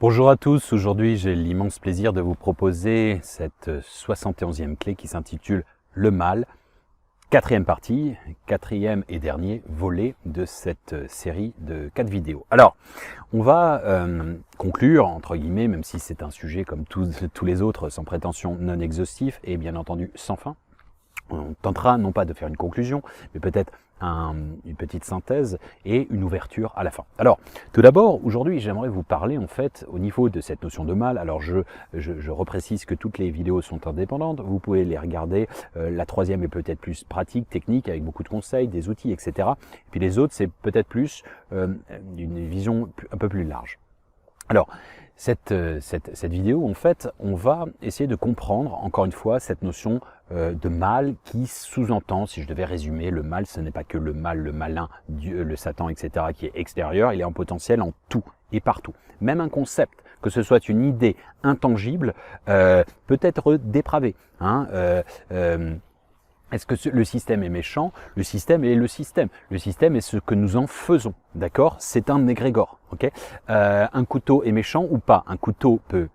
Bonjour à tous, aujourd'hui j'ai l'immense plaisir de vous proposer cette 71e clé qui s'intitule Le mal, quatrième partie, quatrième et dernier volet de cette série de 4 vidéos. Alors, on va conclure, entre guillemets, même si c'est un sujet comme tous les autres, sans prétention non exhaustif et bien entendu sans fin. On tentera non pas de faire une conclusion, mais peut-être une petite synthèse et une ouverture à la fin. Alors, tout d'abord, aujourd'hui, j'aimerais vous parler en fait au niveau de cette notion de mal. Alors, je reprécise que toutes les vidéos sont indépendantes. Vous pouvez les regarder. La troisième est peut-être plus pratique, technique, avec beaucoup de conseils, des outils, etc. Et puis les autres, c'est peut-être plus une vision un peu plus large. Alors, cette vidéo, en fait, on va essayer de comprendre, encore une fois, cette notion de mal qui sous-entend, si je devais résumer, le mal, ce n'est pas que le mal, le malin, Dieu, le Satan, etc., qui est extérieur, il est en potentiel en tout et partout. Même un concept, que ce soit une idée intangible, peut être dépravé. Est-ce que le système est méchant? Le système est le système. Le système est ce que nous en faisons, d'accord? C'est un égrégore, ok? Un couteau est méchant ou pas? Un couteau peut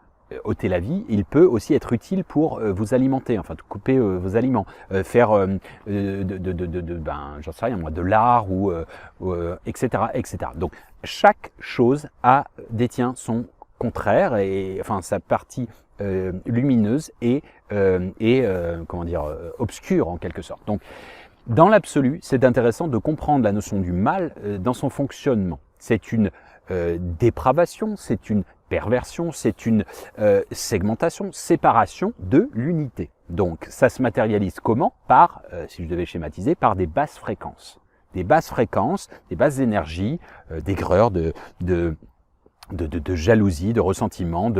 ôter la vie, il peut aussi être utile pour vous alimenter, enfin couper vos aliments, faire j'en sais rien moi, de l'art ou etc., etc. Donc chaque chose détient son contraire et enfin sa partie lumineuse et comment dire obscure en quelque sorte. Donc dans l'absolu, c'est intéressant de comprendre la notion du mal dans son fonctionnement. C'est une dépravation, c'est une perversion, c'est une segmentation, séparation de l'unité. Donc ça se matérialise comment? Par, si je devais schématiser, par des basses fréquences. Des basses fréquences, des basses énergies, d'aigreur, de jalousie, de ressentiment,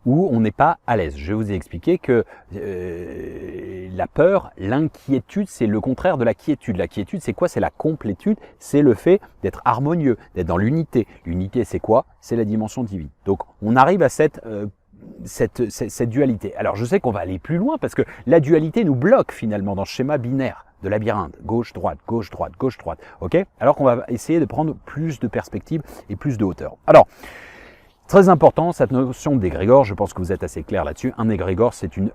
où on n'est pas à l'aise. Je vous ai expliqué que la peur, l'inquiétude, c'est le contraire de la quiétude. La quiétude, c'est quoi? C'est la complétude, c'est le fait d'être harmonieux, d'être dans l'unité. L'unité, c'est quoi? C'est la dimension divine. Donc, on arrive à cette dualité. Alors, je sais qu'on va aller plus loin parce que la dualité nous bloque finalement dans ce schéma binaire de labyrinthe, gauche-droite, gauche-droite, gauche-droite, ok? Alors qu'on va essayer de prendre plus de perspective et plus de hauteur. Alors, très important, cette notion d'égrégore, je pense que vous êtes assez clair là-dessus. Un égrégore, c'est une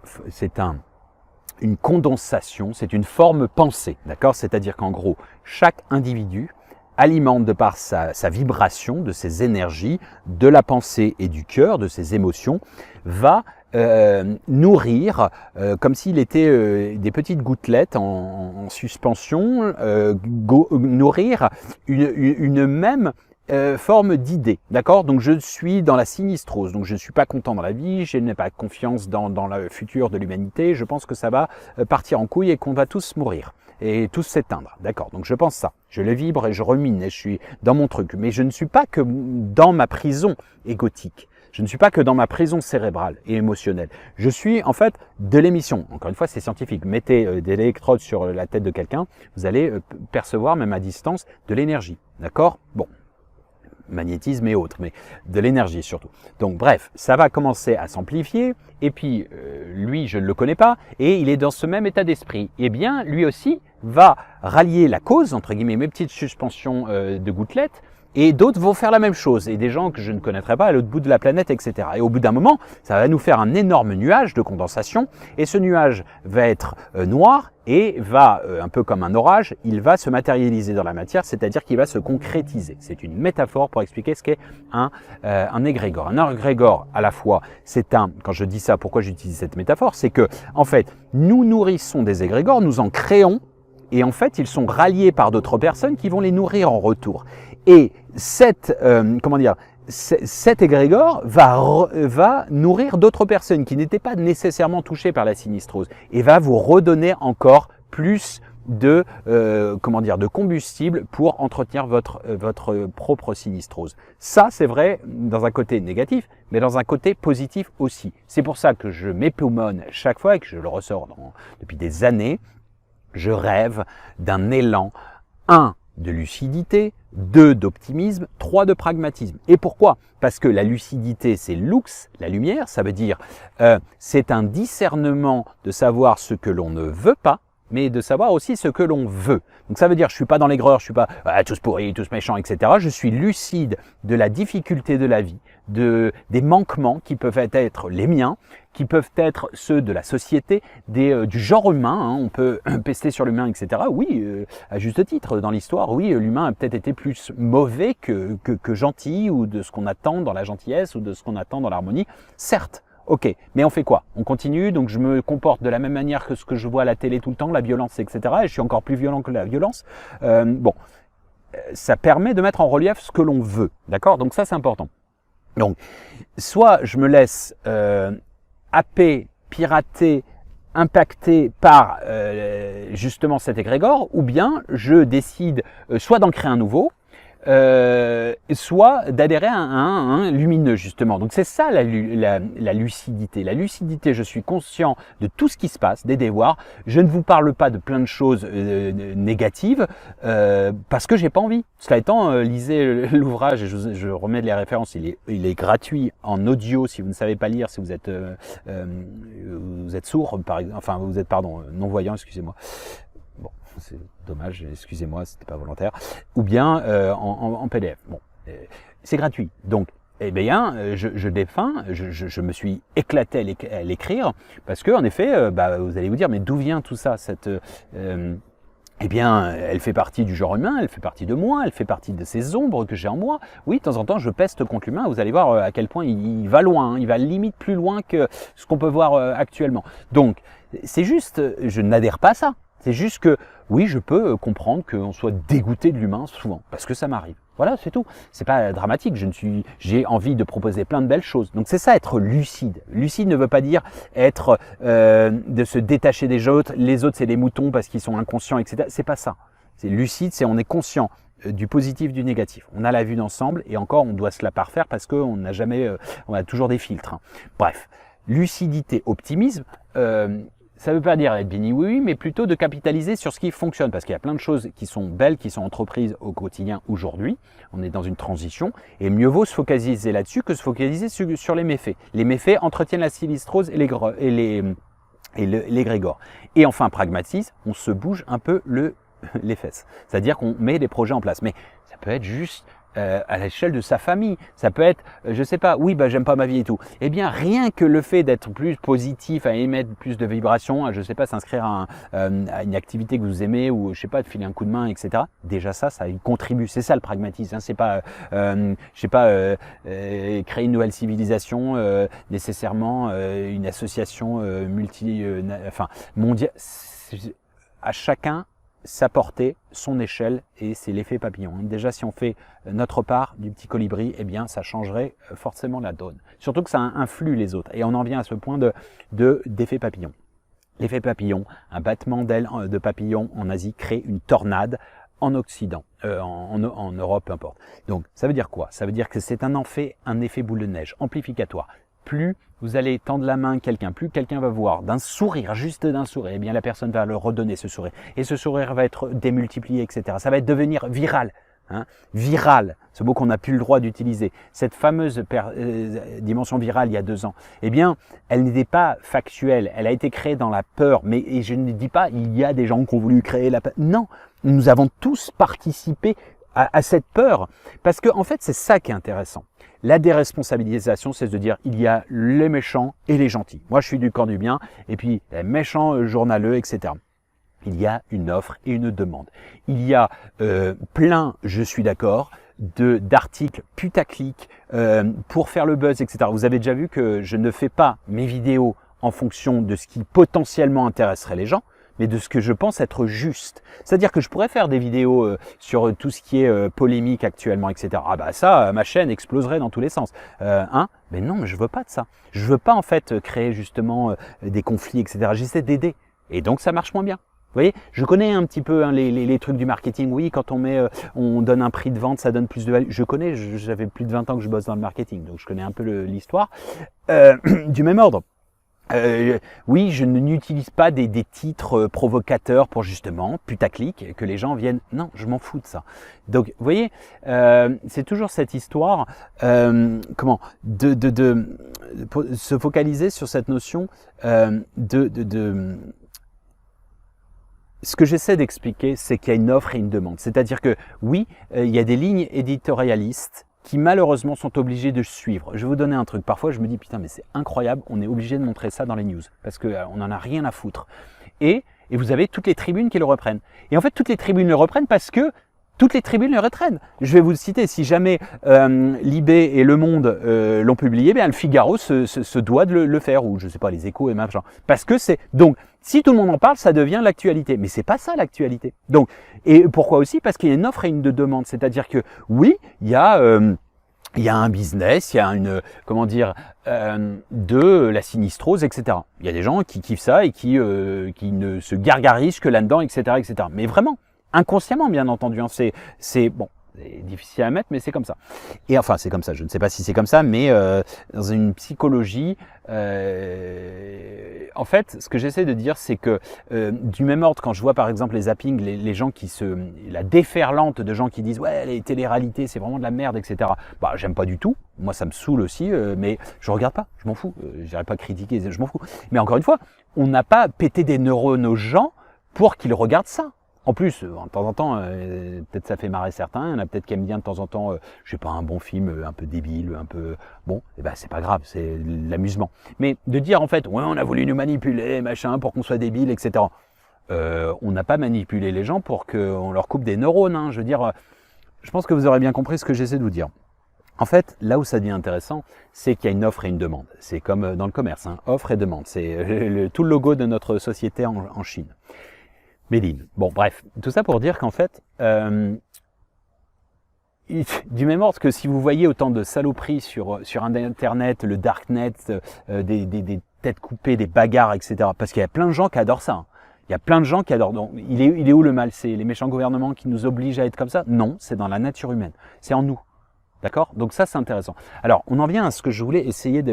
condensation, c'est une forme pensée, d'accord? C'est-à-dire qu'en gros, chaque individu alimente de par sa vibration, de ses énergies, de la pensée et du cœur, de ses émotions, va nourrir, comme s'il était des petites gouttelettes en suspension, nourrir une même forme d'idée, d'accord? Donc je suis dans la sinistrose, donc je ne suis pas content dans la vie, je n'ai pas confiance dans le futur de l'humanité, je pense que ça va partir en couille et qu'on va tous mourir et tous s'éteindre, d'accord? Donc je pense ça, je le vibre et je rumine et je suis dans mon truc, mais je ne suis pas que dans ma prison égotique. Je ne suis pas que dans ma prison cérébrale et émotionnelle. Je suis en fait de l'émission. Encore une fois, c'est scientifique. Mettez des électrodes sur la tête de quelqu'un, vous allez percevoir même à distance de l'énergie, d'accord? Bon. Magnétisme et autres, mais de l'énergie surtout. Donc bref, ça va commencer à s'amplifier, et puis lui, je ne le connais pas, et il est dans ce même état d'esprit. Eh bien, lui aussi va rallier la cause, entre guillemets, mes petites suspensions de gouttelettes, et d'autres vont faire la même chose, et des gens que je ne connaîtrais pas à l'autre bout de la planète, etc. Et au bout d'un moment, ça va nous faire un énorme nuage de condensation, et ce nuage va être noir, et va, un peu comme un orage, il va se matérialiser dans la matière, c'est-à-dire qu'il va se concrétiser. C'est une métaphore pour expliquer ce qu'est un égrégore. Un égrégore, à la fois, quand je dis ça, pourquoi j'utilise cette métaphore, c'est que, en fait, nous nourrissons des égrégores, nous en créons, et en fait, ils sont ralliés par d'autres personnes qui vont les nourrir en retour. Et cet égrégore va nourrir d'autres personnes qui n'étaient pas nécessairement touchées par la sinistrose et va vous redonner encore plus de combustible pour entretenir votre propre sinistrose. Ça, c'est vrai dans un côté négatif, mais dans un côté positif aussi. C'est pour ça que je m'époumonne chaque fois et que je le ressors depuis des années. Je rêve d'un élan, 1, de lucidité, 2, d'optimisme, 3, de pragmatisme. Et pourquoi? Parce que la lucidité, c'est lux, la lumière, ça veut dire c'est un discernement de savoir ce que l'on ne veut pas, mais de savoir aussi ce que l'on veut. Donc ça veut dire, je suis pas dans l'aigreur, je suis pas tous pourris, tous méchants, etc. Je suis lucide de la difficulté de la vie, des manquements qui peuvent être les miens, qui peuvent être ceux de la société, du genre humain, hein, on peut pester sur l'humain, etc. Oui, à juste titre, dans l'histoire, oui, l'humain a peut-être été plus mauvais que gentil, ou de ce qu'on attend dans la gentillesse, ou de ce qu'on attend dans l'harmonie, certes. Ok, mais on fait quoi? On continue, donc je me comporte de la même manière que ce que je vois à la télé tout le temps, la violence, etc. Et je suis encore plus violent que la violence. Bon, ça permet de mettre en relief ce que l'on veut, d'accord? Donc ça, c'est important. Donc, soit je me laisse happer, pirater, impacté par justement cet égrégore, ou bien je décide soit d'en créer un nouveau, soit d'adhérer à un lumineux justement. Donc c'est ça la lucidité. La lucidité, je suis conscient de tout ce qui se passe, des déboires. Je ne vous parle pas de plein de choses négatives parce que j'ai pas envie. Cela étant, lisez l'ouvrage, et je remets les références. Il est gratuit en audio si vous ne savez pas lire, si vous êtes sourd par exemple, enfin vous êtes non voyant, excusez-moi. Bon, c'est dommage, excusez-moi, c'était pas volontaire. Ou bien en PDF. Bon, c'est gratuit. Donc, eh bien, je défends, je me suis éclaté à l'écrire parce que, en effet, vous allez vous dire, mais d'où vient tout ça, eh bien, elle fait partie du genre humain, elle fait partie de moi, elle fait partie de ces ombres que j'ai en moi. Oui, de temps en temps, je peste contre l'humain. Vous allez voir à quel point il va loin, hein, il va limite plus loin que ce qu'on peut voir actuellement. Donc, c'est juste, je n'adhère pas à ça. C'est juste que, oui, je peux comprendre qu'on soit dégoûté de l'humain souvent, parce que ça m'arrive. Voilà, c'est tout. C'est pas dramatique. J'ai envie de proposer plein de belles choses. Donc c'est ça, être lucide. Lucide ne veut pas dire être de se détacher des autres. Les autres, c'est des moutons parce qu'ils sont inconscients, etc. C'est pas ça. C'est lucide, c'est on est conscient du positif, du négatif. On a la vue d'ensemble et encore, on doit se la parfaire parce qu'on n'a jamais, on a toujours des filtres. Hein. Bref, lucidité, optimisme. Ça ne veut pas dire être béni, oui, mais plutôt de capitaliser sur ce qui fonctionne. Parce qu'il y a plein de choses qui sont belles, qui sont entreprises au quotidien aujourd'hui. On est dans une transition. Et mieux vaut se focaliser là-dessus que se focaliser sur les méfaits. Les méfaits entretiennent la silistrose et l'égrégore. Et enfin, pragmatisme, on se bouge un peu les fesses. C'est-à-dire qu'on met des projets en place. Mais ça peut être juste à l'échelle de sa famille. Ça peut être, je sais pas, oui, j'aime pas ma vie et tout. Eh bien, rien que le fait d'être plus positif, à émettre plus de vibrations, je sais pas, s'inscrire à une activité que vous aimez ou je sais pas, de filer un coup de main, etc. Déjà ça y contribue. C'est ça le pragmatisme. Hein. C'est pas, je sais pas, créer une nouvelle civilisation, nécessairement une association mondiale. À chacun sa portée, son échelle, et c'est l'effet papillon. Déjà, si on fait notre part du petit colibri, eh bien, ça changerait forcément la donne. Surtout que ça influe les autres. Et on en vient à ce point d'effet papillon. L'effet papillon, un battement d'ailes de papillon en Asie crée une tornade en Occident, en Europe, peu importe. Donc, ça veut dire quoi? Ça veut dire que c'est un effet boule de neige, amplificatoire. Plus vous allez tendre la main à quelqu'un, plus quelqu'un va voir d'un sourire, juste d'un sourire, eh bien la personne va leur redonner ce sourire. Et ce sourire va être démultiplié, etc. Ça va devenir viral. Hein, viral, ce mot qu'on n'a plus le droit d'utiliser. Cette fameuse dimension virale il y a 2 ans, eh bien, elle n'était pas factuelle. Elle a été créée dans la peur. Et je ne dis pas il y a des gens qui ont voulu créer la peur. Non, nous avons tous participé à cette peur. Parce que en fait, c'est ça qui est intéressant. La déresponsabilisation, c'est de dire il y a les méchants et les gentils. Moi, je suis du camp du bien, et puis les méchants journaleux, etc. Il y a une offre et une demande. Il y a plein, je suis d'accord, d'articles putaclic pour faire le buzz, etc. Vous avez déjà vu que je ne fais pas mes vidéos en fonction de ce qui potentiellement intéresserait les gens, mais de ce que je pense être juste. C'est-à-dire que je pourrais faire des vidéos sur tout ce qui est polémique actuellement, etc. Ah bah ça, ma chaîne exploserait dans tous les sens. Mais non, mais je veux pas de ça. Je veux pas en fait créer justement des conflits, etc. J'essaie d'aider. Et donc ça marche moins bien. Vous voyez, je connais un petit peu les trucs du marketing. Oui, quand on donne un prix de vente, ça donne plus de value. Je connais, j'avais plus de 20 ans que je bosse dans le marketing, donc je connais un peu l'histoire. Du même ordre. Oui, je n'utilise pas des titres provocateurs pour justement, putaclic, que les gens viennent. Non, je m'en fous de ça. Donc, vous voyez, c'est toujours cette histoire, pour se focaliser sur cette notion ce que j'essaie d'expliquer, c'est qu'il y a une offre et une demande. C'est-à-dire que oui, il y a des lignes éditorialistes qui malheureusement sont obligés de suivre. Je vais vous donner un truc. Parfois, je me dis, putain, mais c'est incroyable, on est obligé de montrer ça dans les news parce qu'on n'en a rien à foutre. Et vous avez toutes les tribunes qui le reprennent. Et en fait, toutes les tribunes le reprennent parce que toutes les tribunes le reprennent. Je vais vous le citer. Si jamais Libé et Le Monde l'ont publié, bien le Figaro se doit de le faire, ou je sais pas, les Échos et machin. Parce que c'est donc, si tout le monde en parle, ça devient l'actualité. Mais c'est pas ça l'actualité. Donc, et pourquoi aussi? Parce qu'il y a une offre et une demande. C'est-à-dire que oui, il y a un business, il y a une, comment dire, de la sinistrose, etc. Il y a des gens qui kiffent ça et qui ne se gargarisent que là-dedans, etc., etc. Mais vraiment, inconsciemment, bien entendu. Hein, c'est bon, c'est difficile à mettre, mais c'est comme ça. Et enfin, c'est comme ça. Je ne sais pas si c'est comme ça, mais dans une psychologie, en fait, ce que j'essaie de dire, c'est que du même ordre, quand je vois par exemple les zappings, les gens la déferlante de gens qui disent ouais, les télé-réalités, c'est vraiment de la merde, etc. Bah, j'aime pas du tout. Moi, ça me saoule aussi, mais je regarde pas. Je m'en fous. J'irai pas critiquer. Je m'en fous. Mais encore une fois, on n'a pas pété des neurones aux gens pour qu'ils regardent ça. En plus, de temps en temps, peut-être ça fait marrer certains, il y en a peut-être qui aiment bien de temps en temps, je sais pas, un bon film un peu débile, un peu... Bon, eh ben c'est pas grave, c'est l'amusement. Mais de dire en fait, ouais, on a voulu nous manipuler, machin, pour qu'on soit débile, etc. On n'a pas manipulé les gens pour qu'on leur coupe des neurones, hein. Je veux dire, je pense que vous aurez bien compris ce que j'essaie de vous dire. En fait, là où ça devient intéressant, c'est qu'il y a une offre et une demande. C'est comme dans le commerce, hein, offre et demande. C'est tout le logo de notre société en Chine. Médine. Bon, bref, tout ça pour dire qu'en fait, du même ordre que si vous voyez autant de saloperies sur Internet, le darknet, des têtes coupées, des bagarres, etc. Parce qu'il y a plein de gens qui adorent ça. Hein. Il y a plein de gens qui adorent. Donc, il est où le mal? C'est les méchants gouvernements qui nous obligent à être comme ça? Non, c'est dans la nature humaine. C'est en nous. D'accord? Donc ça, c'est intéressant. Alors, on en vient à ce que je voulais essayer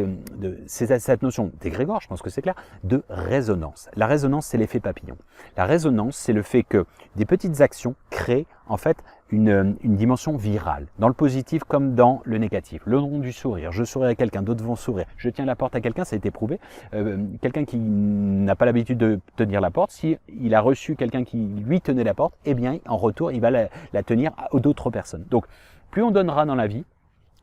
c'est cette notion d'égrégore, je pense que c'est clair, de résonance. La résonance, c'est l'effet papillon. La résonance, c'est le fait que des petites actions créent, en fait, une dimension virale, dans le positif comme dans le négatif. Le nom du sourire, je souris à quelqu'un, d'autres vont sourire. Je tiens la porte à quelqu'un, ça a été prouvé. Quelqu'un qui n'a pas l'habitude de tenir la porte, si il a reçu quelqu'un qui lui tenait la porte, eh bien, en retour, il va la tenir à d'autres personnes. Donc, plus on donnera dans la vie,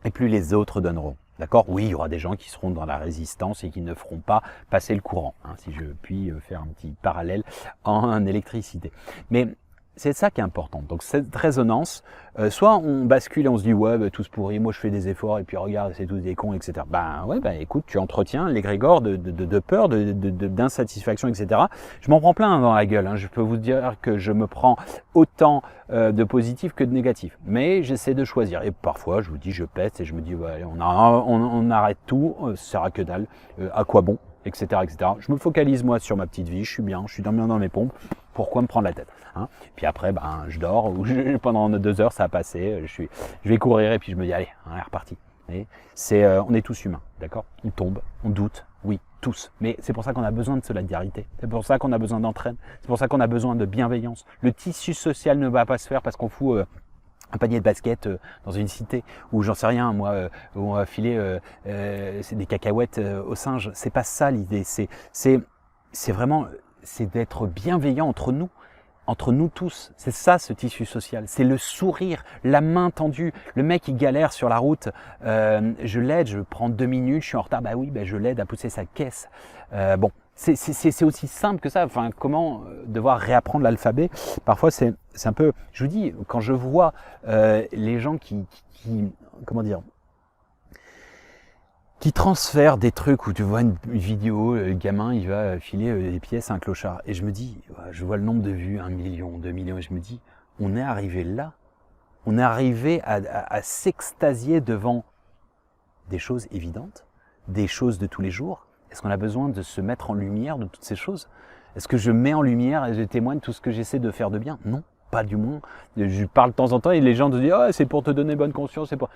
et plus les autres donneront. D'accord? Oui, il y aura des gens qui seront dans la résistance et qui ne feront pas passer le courant, hein, si je puis faire un petit parallèle en électricité. Mais c'est ça qui est important. Donc cette résonance, soit on bascule et on se dit ouais, bah, tous pourris, moi je fais des efforts et puis regarde, c'est tous des cons, etc. Ben ouais, ben écoute, tu entretiens l'égrégore de peur, d'insatisfaction, etc. Je m'en prends plein dans la gueule. Hein. Je peux vous dire que je me prends autant de positif que de négatif. Mais j'essaie de choisir. Et parfois, je vous dis, je pète et je me dis ouais, on arrête tout, ça sert à que dalle, à quoi bon, etc., etc. Je me focalise moi sur ma petite vie, je suis bien bien dans mes pompes. Pourquoi me prendre la tête, hein? Puis après, ben, je dors, ou pendant 2 heures, ça a passé, je vais courir et puis je me dis, allez, on est reparti. On est tous humains, d'accord? On tombe, on doute, oui, tous. Mais c'est pour ça qu'on a besoin de solidarité, c'est pour ça qu'on a besoin d'entraide, c'est pour ça qu'on a besoin de bienveillance. Le tissu social ne va pas se faire parce qu'on fout un panier de basket dans une cité, ou j'en sais rien, moi, où on va filer c'est des cacahuètes aux singes. C'est pas ça l'idée, c'est vraiment... c'est d'être bienveillant entre nous tous. C'est ça ce tissu social. C'est le sourire, la main tendue. Le mec qui galère sur la route, je l'aide, je prends 2 minutes, je suis en retard, bah oui, bah je l'aide à pousser sa caisse. Bon, c'est aussi simple que ça. Enfin, comment devoir réapprendre l'alphabet? Parfois, c'est un peu. Je vous dis, quand je vois les gens qui comment dire, qui transfère des trucs où tu vois une vidéo, le gamin il va filer des pièces à un clochard. Et je me dis, je vois le nombre de vues, 1 million, 2 millions, et je me dis, on est arrivé là. On est arrivé à s'extasier devant des choses évidentes, des choses de tous les jours. Est-ce qu'on a besoin de se mettre en lumière de toutes ces choses? Est-ce que je mets en lumière et je témoigne tout ce que j'essaie de faire de bien? Non, pas du moins. Je parle de temps en temps et les gens te disent, oh, c'est pour te donner bonne conscience, c'est pour...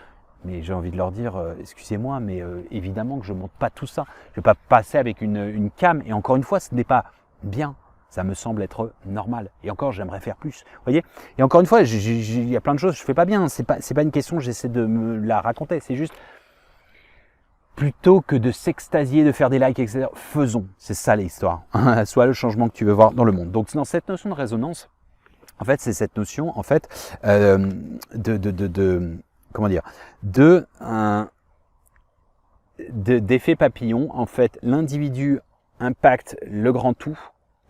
Mais j'ai envie de leur dire, excusez-moi, mais évidemment que je ne montre pas tout ça. Je ne vais pas passer avec une cam. Et encore une fois, ce n'est pas bien. Ça me semble être normal. Et encore, j'aimerais faire plus. Vous voyez? Et encore une fois, il y a plein de choses que je ne fais pas bien. C'est pas une question, j'essaie de me la raconter. C'est juste, plutôt que de s'extasier, de faire des likes, etc., faisons. C'est ça l'histoire. Soit le changement que tu veux voir dans le monde. Donc, dans cette notion de résonance, en fait, c'est cette notion, en fait, comment dire, d'effet papillon. En fait, l'individu impacte le grand tout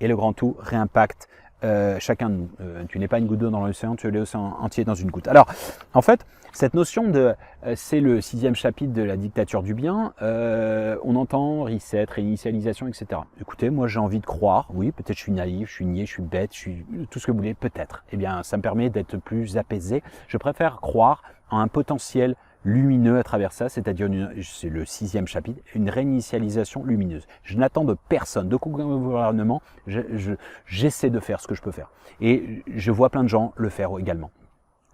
et le grand tout réimpacte chacun de nous. Tu n'es pas une goutte d'eau dans l'océan, tu es l'océan entier dans une goutte. Alors, en fait, cette notion de, c'est le 6e chapitre de la dictature du bien, on entend reset, réinitialisation, etc. Écoutez, moi j'ai envie de croire, oui, peut-être je suis naïf, je suis niais, je suis bête, je suis tout ce que vous voulez, peut-être. Eh bien, ça me permet d'être plus apaisé. Je préfère croire en un potentiel lumineux à travers ça, c'est-à-dire, c'est le 6e chapitre, une réinitialisation lumineuse. Je n'attends de personne, de gouvernement, j'essaie de faire ce que je peux faire. Et je vois plein de gens le faire également.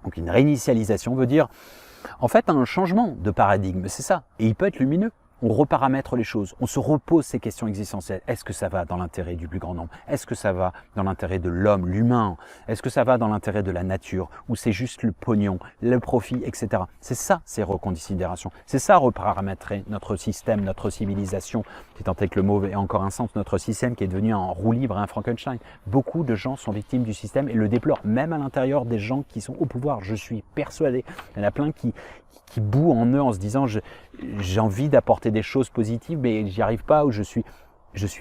Donc une réinitialisation veut dire, en fait, un changement de paradigme, c'est ça. Et il peut être lumineux. On reparamètre les choses, on se repose ces questions existentielles. Est-ce que ça va dans l'intérêt du plus grand nombre? Est-ce que ça va dans l'intérêt de l'homme, l'humain? Est-ce que ça va dans l'intérêt de la nature? Ou c'est juste le pognon, le profit, etc. C'est ça, ces reconsidérations. C'est ça, reparamétrer notre système, notre civilisation, si tant est que le mot ait encore un sens, notre système qui est devenu un roue libre, un Frankenstein. Beaucoup de gens sont victimes du système et le déplorent, même à l'intérieur des gens qui sont au pouvoir. Je suis persuadé. Il y en a plein qui bouent en eux en se disant j'ai envie d'apporter des choses positives mais j'y arrive pas, ou je suis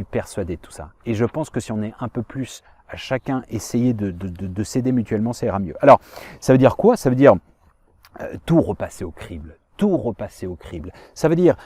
persuadé de tout ça. Et je pense que si on est un peu plus à chacun essayer de s'aider mutuellement, ça ira mieux. Alors, ça veut dire quoi? Ça veut dire tout repasser au crible. Tout repasser au crible. Ça veut dire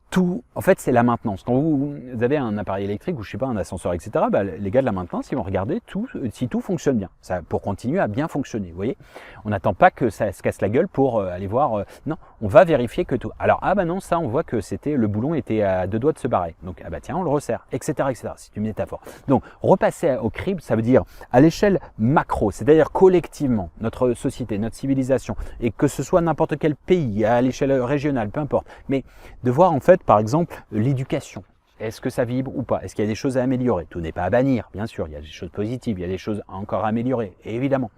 tout, en fait, c'est la maintenance. Quand vous avez un appareil électrique ou je sais pas, un ascenseur, etc., bah, les gars de la maintenance, ils vont regarder tout, si tout fonctionne bien, ça, pour continuer à bien fonctionner. Vous voyez, on n'attend pas que ça se casse la gueule pour aller voir. Non, on va vérifier que tout. Alors ah bah non, ça, on voit que c'était le boulon était à 2 doigts de se barrer. Donc ah bah tiens, on le resserre, etc., etc. C'est une métaphore. Donc repasser au crible, ça veut dire à l'échelle macro, c'est-à-dire collectivement, notre société, notre civilisation, et que ce soit n'importe quel pays, à l'échelle régionale, peu importe, mais de voir en fait, par exemple, l'éducation. Est-ce que ça vibre ou pas? Est-ce qu'il y a des choses à améliorer? Tout n'est pas à bannir, bien sûr, il y a des choses positives, il y a des choses encore à améliorer, évidemment.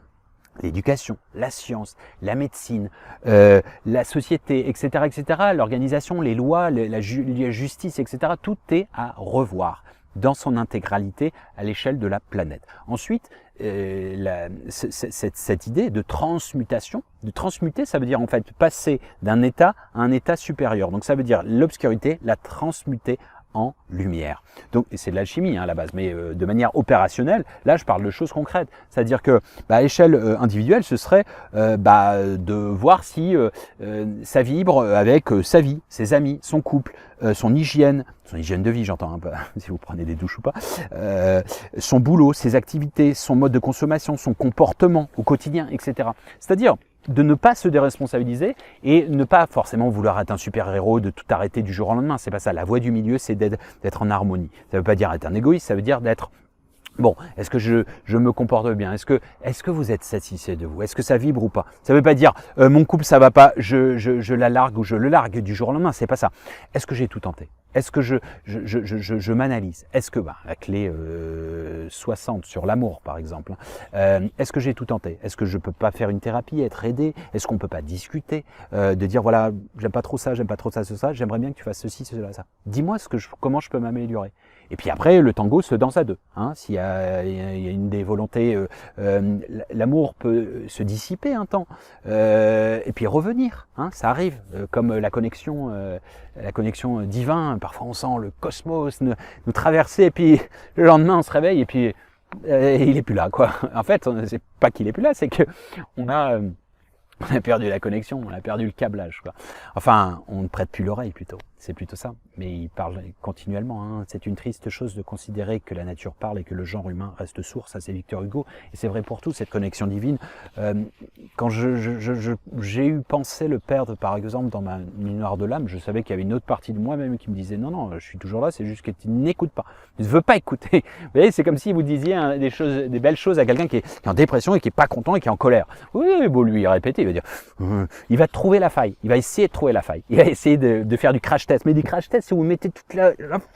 L'éducation, la science, la médecine, la société, etc., etc., l'organisation, les lois, la justice, etc., tout est à revoir dans son intégralité à l'échelle de la planète. Ensuite, cette idée de transmutation, de transmuter, ça veut dire en fait passer d'un état à un état supérieur. Donc ça veut dire l'obscurité, la transmuter en lumière. Donc c'est de l'alchimie à la base, mais de manière opérationnelle, là je parle de choses concrètes. C'est-à-dire que à l'échelle individuelle, ce serait de voir si ça vibre avec sa vie, ses amis, son couple, son hygiène de vie, j'entends, hein, si vous prenez des douches ou pas, son boulot, ses activités, son mode de consommation, son comportement au quotidien, etc. C'est-à-dire de ne pas se déresponsabiliser et ne pas forcément vouloir être un super-héros, de tout arrêter du jour au lendemain. C'est pas ça. La voie du milieu, c'est d'être en harmonie. Ça veut pas dire être un égoïste, ça veut dire d'être bon, est-ce que je me comporte bien? Est-ce que vous êtes satisfait de vous? Est-ce que ça vibre ou pas? Ça veut pas dire mon couple ça va pas, je la largue ou je le largue du jour au lendemain, c'est pas ça. Est-ce que j'ai tout tenté? Est-ce que je m'analyse? Est-ce que la clé 60 sur l'amour par exemple, est-ce que j'ai tout tenté? Est-ce que je peux pas faire une thérapie, être aidé? Est-ce qu'on peut pas discuter, de dire voilà, j'aime pas trop ça, j'aimerais bien que tu fasses ceci, cela, ça. Dis-moi comment je peux m'améliorer. Et puis après, le tango se danse à deux. Hein. S'il y a une des volontés, l'amour peut se dissiper un temps, et puis revenir. Hein, ça arrive, comme la connexion divine. Parfois, on sent le cosmos nous traverser, et puis le lendemain, on se réveille, et puis il est plus là, quoi. En fait, c'est pas qu'il est plus là, c'est que on a perdu la connexion, on a perdu le câblage, quoi. Enfin, on ne prête plus l'oreille plutôt. C'est plutôt ça. Mais il parle continuellement. Hein. C'est une triste chose de considérer que la nature parle et que le genre humain reste sourd. Ça, c'est Victor Hugo. Et c'est vrai pour tout, cette connexion divine. Quand j'ai eu pensé le perdre, par exemple, dans ma mémoire de l'âme, je savais qu'il y avait une autre partie de moi-même qui me disait non, non, je suis toujours là, c'est juste que tu n'écoutes pas. Tu ne veux pas écouter. Vous voyez, c'est comme si vous disiez des belles choses à quelqu'un qui est en dépression et qui est pas content et qui est en colère. Oui, bon, lui, il répéter, il va dire, il va trouver la faille. Il va essayer de trouver la faille. Il va essayer de faire du crash test. Mais du crash test, si vous mettez toute la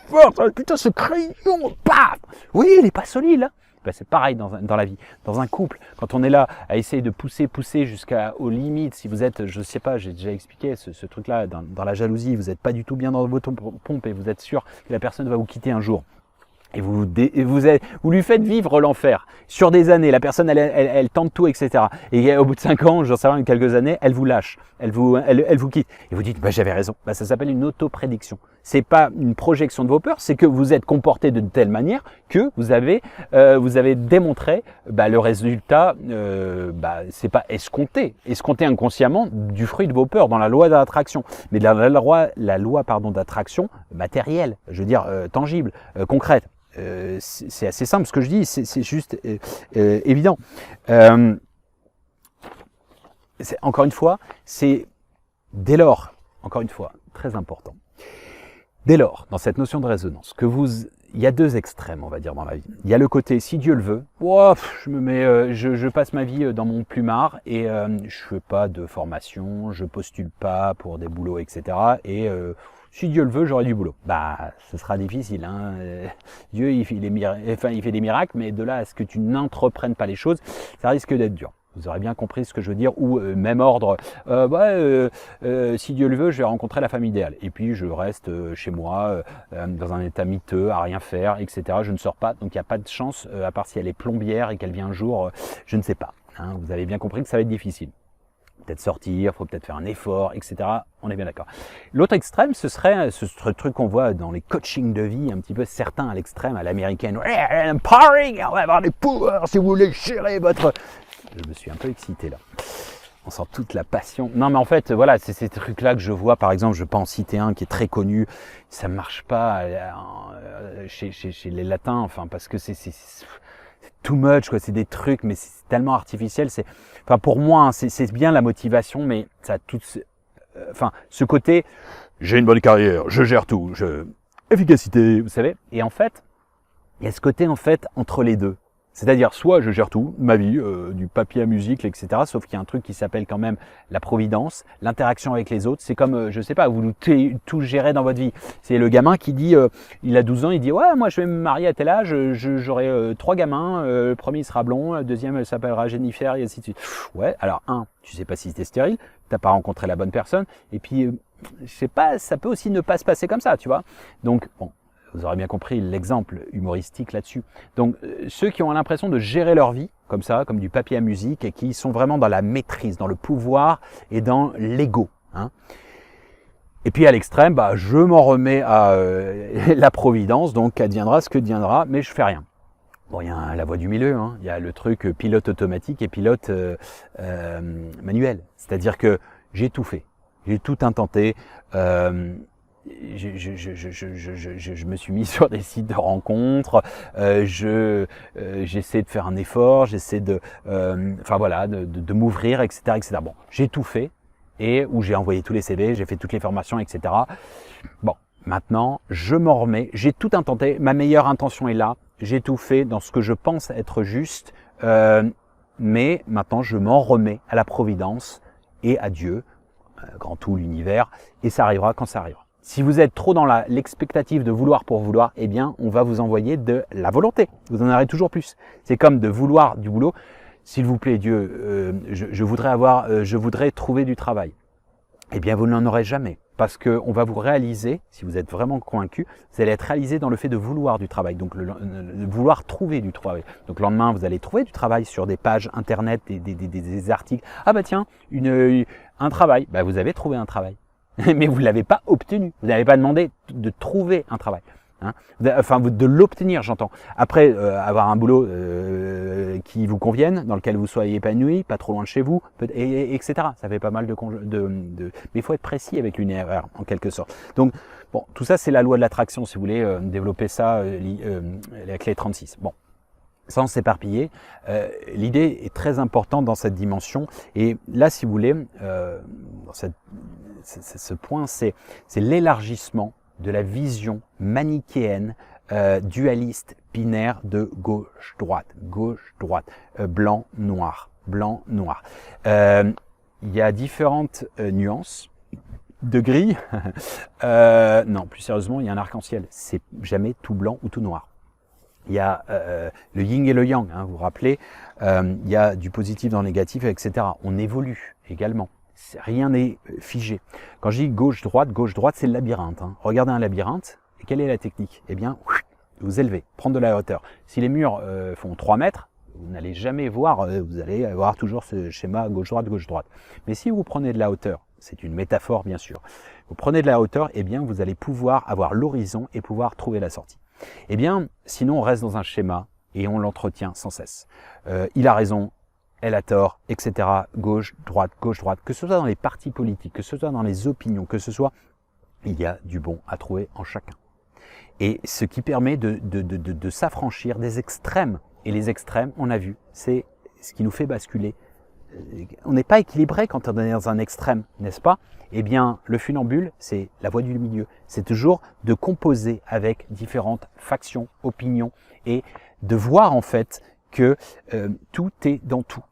force, putain, ce crayon, paf! Oui, il est pas solide, là. Ben, c'est pareil dans la vie, dans un couple. Quand on est là à essayer de pousser jusqu'aux limites, si vous êtes, je sais pas, j'ai déjà expliqué ce truc-là, dans la jalousie, vous n'êtes pas du tout bien dans votre pompe et vous êtes sûr que la personne va vous quitter un jour. Et vous lui faites vivre l'enfer sur des années. La personne, elle tente tout, etc. Et au bout de 5 ans, j'en sais rien, quelques années, elle vous lâche, elle vous quitte. Et vous dites, bah, j'avais raison. Bah, ça s'appelle une autoprédiction. C'est pas une projection de vos peurs, c'est que vous êtes comporté de telle manière que vous avez démontré le résultat. C'est pas escompté inconsciemment du fruit de vos peurs dans la loi d'attraction, mais dans la loi d'attraction matérielle, je veux dire tangible, concrète. C'est assez simple ce que je dis, c'est juste évident. Encore une fois, c'est dès lors, encore une fois, très important. Dès lors, dans cette notion de résonance, il y a deux extrêmes, on va dire, dans la vie. Il y a le côté, si Dieu le veut, je passe ma vie dans mon plumard et je fais pas de formation, je postule pas pour des boulots, etc. Et si Dieu le veut, j'aurai du boulot. Bah, ce sera difficile. Hein. Dieu, il fait des miracles, mais de là à ce que tu n'entreprennes pas les choses, ça risque d'être dur. Vous aurez bien compris ce que je veux dire, ou même ordre, si Dieu le veut, je vais rencontrer la femme idéale. Et puis je reste chez moi, dans un état miteux, à rien faire, etc. Je ne sors pas, donc il n'y a pas de chance, à part si elle est plombière et qu'elle vient un jour, je ne sais pas. Hein. Vous avez bien compris que ça va être difficile. Peut-être sortir, faut peut-être faire un effort, etc. On est bien d'accord. L'autre extrême, ce serait ce truc qu'on voit dans les coachings de vie, un petit peu certains à l'extrême, à l'américaine. Empowering, on va avoir des pouvoirs si vous voulez gérer votre... Je me suis un peu excité là. On sent toute la passion. Non mais en fait, voilà, c'est ces trucs-là que je vois. Par exemple, je peux en citer un qui est très connu. Ça marche pas chez les latins, enfin parce que c'est too much, quoi. C'est des trucs, mais c'est tellement artificiel. Enfin pour moi, hein, c'est bien la motivation, mais ça a tout, ce côté. J'ai une bonne carrière, je gère tout, efficacité, vous savez. Et en fait, il y a ce côté en fait entre les deux. C'est-à-dire, soit je gère tout, ma vie, du papier à musique, etc. Sauf qu'il y a un truc qui s'appelle quand même la providence, l'interaction avec les autres. C'est comme, je sais pas, vous tout gérez dans votre vie. C'est le gamin qui dit, il a 12 ans, il dit, ouais, moi je vais me marier à tel âge, j'aurai 3 gamins, le premier il sera blond, le deuxième elle s'appellera Jennifer, et ainsi de suite. Ouais, alors tu sais pas si t'es stérile, t'as pas rencontré la bonne personne, et puis, je sais pas, ça peut aussi ne pas se passer comme ça, tu vois. Donc, bon. Vous aurez bien compris l'exemple humoristique là-dessus. Donc, ceux qui ont l'impression de gérer leur vie, comme ça, comme du papier à musique, et qui sont vraiment dans la maîtrise, dans le pouvoir et dans l'ego. Hein. Et puis à l'extrême, je m'en remets à la providence, donc adviendra ce que deviendra, mais je fais rien. Bon, il y a la voie du milieu, hein. Il y a le truc pilote automatique et pilote manuel. C'est-à-dire que j'ai tout fait, j'ai tout intenté. Je me suis mis sur des sites de rencontres, j'essaie de faire un effort, j'essaie de m'ouvrir, etc., etc. Bon, j'ai tout fait et où j'ai envoyé tous les CV, j'ai fait toutes les formations, etc. Bon, maintenant, je m'en remets, j'ai tout intenté, ma meilleure intention est là, j'ai tout fait dans ce que je pense être juste, mais maintenant je m'en remets à la providence et à Dieu, grand tout, l'univers, et ça arrivera quand ça arrivera. Si vous êtes trop dans l'expectative de vouloir pour vouloir, eh bien, on va vous envoyer de la volonté. Vous en aurez toujours plus. C'est comme de vouloir du boulot. S'il vous plaît, Dieu, je voudrais trouver du travail. Eh bien, vous n'en aurez jamais. Parce qu'on va vous réaliser, si vous êtes vraiment convaincu, vous allez être réalisé dans le fait de vouloir du travail, donc de vouloir trouver du travail. Donc le lendemain, vous allez trouver du travail sur des pages internet, des articles. Ah bah tiens, un travail. Bah vous avez trouvé un travail. Mais vous ne l'avez pas obtenu. Vous n'avez pas demandé de trouver un travail. Hein, de l'obtenir, j'entends. Après, avoir un boulot qui vous convienne, dans lequel vous soyez épanoui, pas trop loin de chez vous, etc. Ça fait pas mal mais il faut être précis avec l'univers, en quelque sorte. Donc, bon, tout ça, c'est la loi de l'attraction, si vous voulez développer ça, la clé 36. Bon. Sans s'éparpiller, l'idée est très importante dans cette dimension. Et là, si vous voulez, dans ce point, c'est l'élargissement de la vision manichéenne, dualiste, binaire de gauche-droite, blanc-noir, blanc-noir. Il y a différentes nuances de gris. Non, plus sérieusement, il y a un arc-en-ciel. C'est jamais tout blanc ou tout noir. Il y a le yin et le yang, hein, vous vous rappelez, il y a du positif dans le négatif, etc. On évolue également. Rien n'est figé. Quand je dis gauche-droite, c'est le labyrinthe. Hein. Regardez un labyrinthe, et quelle est la technique? Eh bien, vous élever, prendre de la hauteur. Si les murs font 3 mètres, vous n'allez jamais voir, vous allez avoir toujours ce schéma gauche-droite. Mais si vous prenez de la hauteur, c'est une métaphore bien sûr, vous prenez de la hauteur, eh bien vous allez pouvoir avoir l'horizon et pouvoir trouver la sortie. Eh bien, sinon on reste dans un schéma et on l'entretient sans cesse. Il a raison, elle a tort, etc. Gauche, droite, que ce soit dans les partis politiques, que ce soit dans les opinions, que ce soit, il y a du bon à trouver en chacun. Et ce qui permet de s'affranchir des extrêmes. Et les extrêmes, on a vu, c'est ce qui nous fait basculer. On n'est pas équilibré quand on est dans un extrême, n'est-ce pas? Eh bien, le funambule, c'est la voie du milieu. C'est toujours de composer avec différentes factions, opinions, et de voir en fait que tout est dans tout.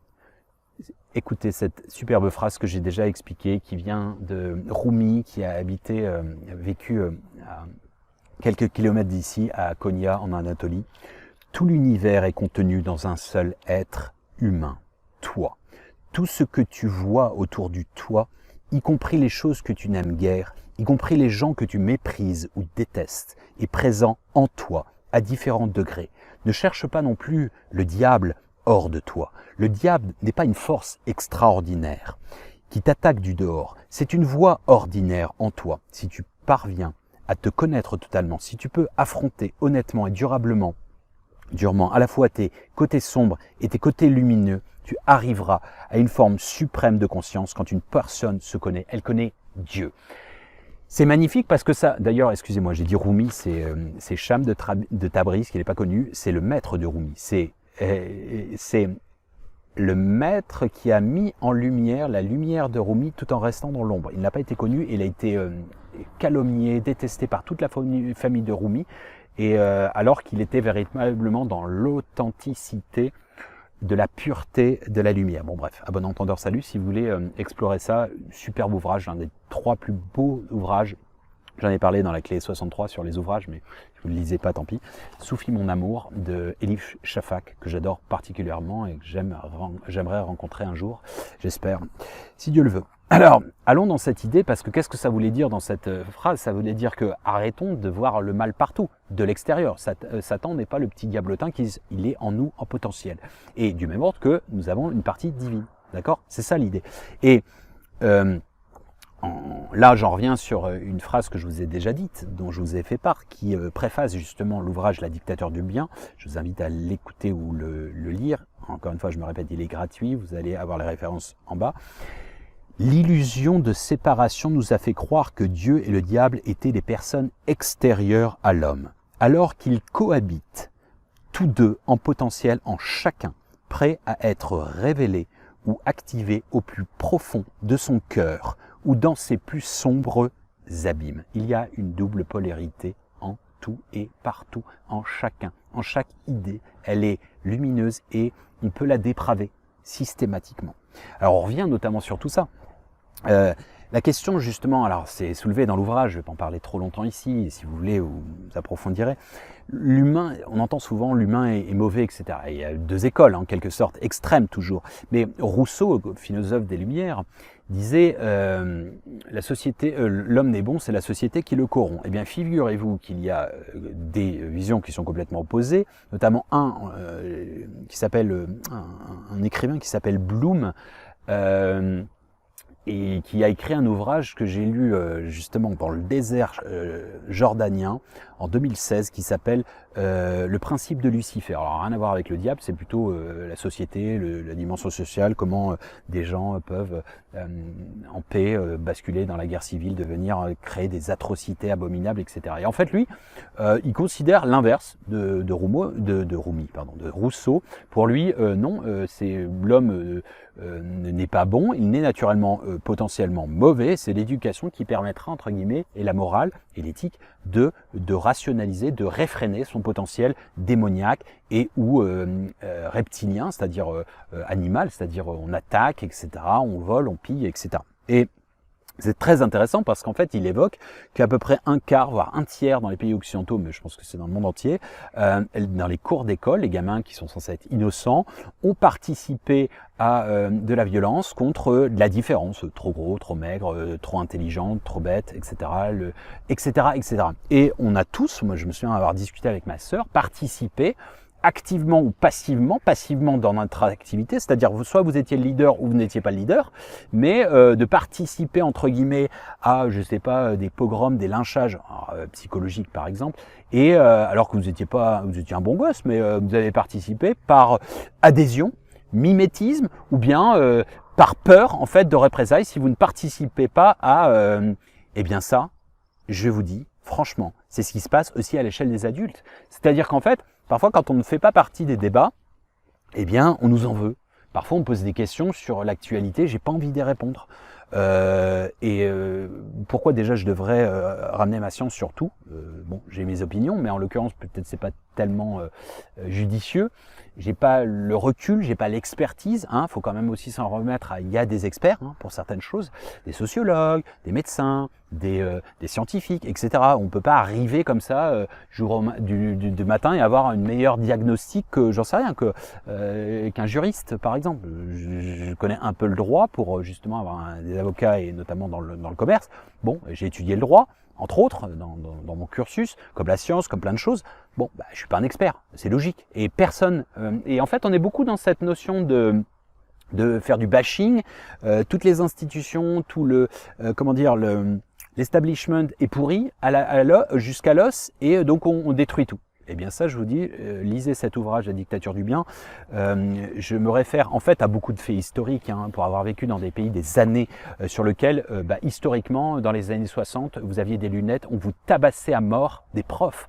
Écoutez cette superbe phrase que j'ai déjà expliquée, qui vient de Rumi, qui a vécu à quelques kilomètres d'ici, à Konya, en Anatolie. Tout l'univers est contenu dans un seul être humain, toi. Tout ce que tu vois autour du toi, y compris les choses que tu n'aimes guère, y compris les gens que tu méprises ou détestes, est présent en toi, à différents degrés. Ne cherche pas non plus le diable hors de toi. Le diable n'est pas une force extraordinaire qui t'attaque du dehors. C'est une voie ordinaire en toi. Si tu parviens à te connaître totalement, si tu peux affronter honnêtement et durement à la fois tes côtés sombres et tes côtés lumineux, tu arriveras à une forme suprême de conscience quand une personne se connaît. Elle connaît Dieu. C'est magnifique parce que ça, d'ailleurs, excusez-moi, j'ai dit Rumi, c'est Cham de Tabriz, qui n'est pas connu, c'est le maître de Rumi. C'est le maître qui a mis en lumière la lumière de Rumi tout en restant dans l'ombre. Il n'a pas été connu, il a été calomnié, détesté par toute la famille de Rumi, et alors qu'il était véritablement dans l'authenticité de la pureté de la lumière. Bon bref, à bon entendeur, salut. Si vous voulez explorer ça, superbe ouvrage, un des 3 plus beaux ouvrages. J'en ai parlé dans la clé 63 sur les ouvrages, mais si vous ne le lisez pas, tant pis. Soufi mon amour de Elif Shafak, que j'adore particulièrement et que j'aimerais rencontrer un jour, j'espère, si Dieu le veut. Alors, allons dans cette idée, parce que qu'est-ce que ça voulait dire dans cette phrase? Ça voulait dire que arrêtons de voir le mal partout, de l'extérieur. Satan n'est pas le petit diablotin, il est en nous en potentiel. Et du même ordre que nous avons une partie divine, d'accord? C'est ça l'idée. Et là, j'en reviens sur une phrase que je vous ai déjà dite, dont je vous ai fait part, qui préface justement l'ouvrage La dictature du bien. Je vous invite à l'écouter ou le lire. Encore une fois, je me répète, il est gratuit, vous allez avoir les références en bas. L'illusion de séparation nous a fait croire que Dieu et le diable étaient des personnes extérieures à l'homme, alors qu'ils cohabitent, tous deux en potentiel en chacun, prêts à être révélés ou activés au plus profond de son cœur ou dans ses plus sombres abîmes. Il y a une double polarité en tout et partout, en chacun, en chaque idée. Elle est lumineuse et on peut la dépraver systématiquement. Alors on revient notamment sur tout ça. La question justement, alors c'est soulevé dans l'ouvrage, je ne vais pas en parler trop longtemps ici, si vous voulez, vous approfondirez. L'humain, on entend souvent l'humain est mauvais, etc. Et il y a 2 écoles, en quelque sorte, extrêmes toujours. Mais Rousseau, philosophe des Lumières, disait la société, l'homme n'est bon, c'est la société qui le corrompt. Eh bien, figurez-vous qu'il y a des visions qui sont complètement opposées, notamment un écrivain qui s'appelle Bloom, et qui a écrit un ouvrage que j'ai lu justement dans le désert jordanien en 2016 qui s'appelle Le principe de Lucifer. Alors rien à voir avec le diable, c'est plutôt la société, la dimension sociale, comment des gens peuvent en paix basculer dans la guerre civile, devenir créer des atrocités abominables, etc. Et en fait lui, il considère l'inverse de Rousseau. Pour lui, non, c'est l'homme n'est pas bon, il n'est naturellement potentiellement mauvais, c'est l'éducation qui permettra, entre guillemets, et la morale et l'éthique, de rationaliser, de réfréner son potentiel démoniaque et ou reptilien, c'est-à-dire animal, c'est-à-dire on attaque, etc., on vole, on pille, etc. Et C'est très intéressant parce qu'en fait, il évoque qu'à peu près un quart, voire un tiers dans les pays occidentaux, mais je pense que c'est dans le monde entier, dans les cours d'école, les gamins qui sont censés être innocents ont participé à de la violence contre de la différence, trop gros, trop maigre, trop intelligent, trop bête, etc., etc., etc. Et on a tous, moi je me souviens avoir discuté avec ma sœur, participé activement ou passivement dans notre activité, c'est-à-dire soit vous étiez le leader ou vous n'étiez pas le leader, mais de participer entre guillemets à, je sais pas, des pogroms, des lynchages psychologiques par exemple, et alors que vous étiez un bon gosse, mais vous avez participé par adhésion, mimétisme ou bien par peur en fait de représailles si vous ne participez pas à, eh bien ça, je vous dis franchement, c'est ce qui se passe aussi à l'échelle des adultes, c'est-à-dire qu'en fait parfois, quand on ne fait pas partie des débats, eh bien, on nous en veut. Parfois, on pose des questions sur l'actualité, j'ai pas envie d'y répondre. Pourquoi déjà je devrais ramener ma science sur tout bon, j'ai mes opinions, mais en l'occurrence, peut-être c'est pas tellement judicieux. J'ai pas le recul, j'ai pas l'expertise. Faut quand même aussi s'en remettre à. Il y a des experts pour certaines choses, des sociologues, des médecins, des scientifiques, etc. On peut pas arriver comme ça du matin et avoir une meilleure diagnostic que j'en sais rien qu'un juriste par exemple. Je connais un peu le droit pour justement avoir des avocats et notamment dans le commerce. Bon, j'ai étudié le droit. Entre autres, dans mon cursus, comme la science, comme plein de choses, bon, je suis pas un expert, c'est logique. Et personne. Et en fait, on est beaucoup dans cette notion de faire du bashing. Toutes les institutions, tout le l'establishment est pourri jusqu'à l'os, et donc on détruit tout. Eh bien ça, je vous dis, lisez cet ouvrage, La dictature du bien. Je me réfère en fait à beaucoup de faits historiques, pour avoir vécu dans des pays des années sur lesquels, historiquement, dans les années 60, vous aviez des lunettes, on vous tabassait à mort des profs,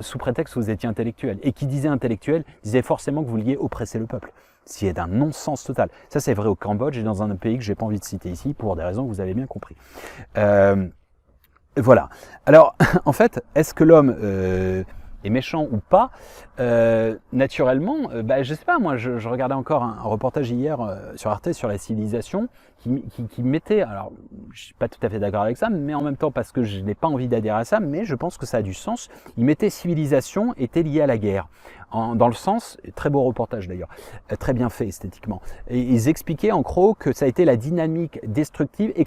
sous prétexte que vous étiez intellectuel. Et qui disait intellectuel, disait forcément que vous vouliez oppresser le peuple. C'est un non-sens total. Ça, c'est vrai au Cambodge et dans un pays que j'ai pas envie de citer ici, pour des raisons que vous avez bien compris. Voilà. Alors, en fait, est-ce que l'homme est méchant ou pas, naturellement, je sais pas, moi je regardais encore un reportage hier sur Arte sur la civilisation qui mettait, alors je suis pas tout à fait d'accord avec ça, mais en même temps parce que je n'ai pas envie d'adhérer à ça, mais je pense que ça a du sens, il mettait civilisation était liée à la guerre, dans le sens, très beau reportage d'ailleurs, très bien fait esthétiquement, et ils expliquaient en gros que ça a été la dynamique destructive et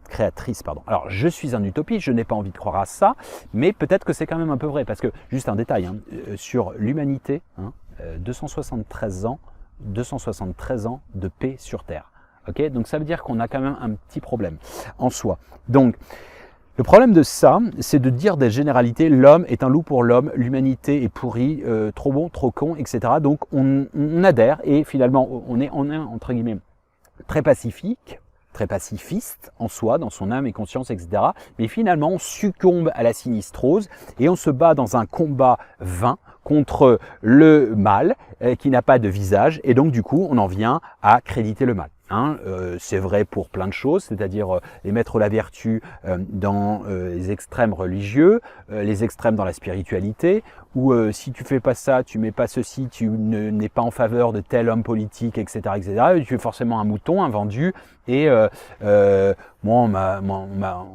créatrice, pardon. Alors, je suis un utopiste, je n'ai pas envie de croire à ça, mais peut-être que c'est quand même un peu vrai, parce que, juste un détail, sur l'humanité, 273 ans de paix sur Terre. Okay, donc ça veut dire qu'on a quand même un petit problème en soi. Donc, le problème de ça, c'est de dire des généralités, l'homme est un loup pour l'homme, l'humanité est pourrie, trop bon, trop con, etc. Donc, on adhère, et finalement, on est entre guillemets, très pacifique, très pacifiste en soi, dans son âme et conscience, etc. Mais finalement, on succombe à la sinistrose et on se bat dans un combat vain contre le mal qui n'a pas de visage, et donc du coup, on en vient à créditer le mal. C'est vrai pour plein de choses, c'est-à-dire les mettre la vertu dans les extrêmes religieux, les extrêmes dans la spiritualité, ou si tu fais pas ça, tu mets pas ceci, tu n'es pas en faveur de tel homme politique, etc., etc. Tu es forcément un mouton, un vendu. Et moi, on m'a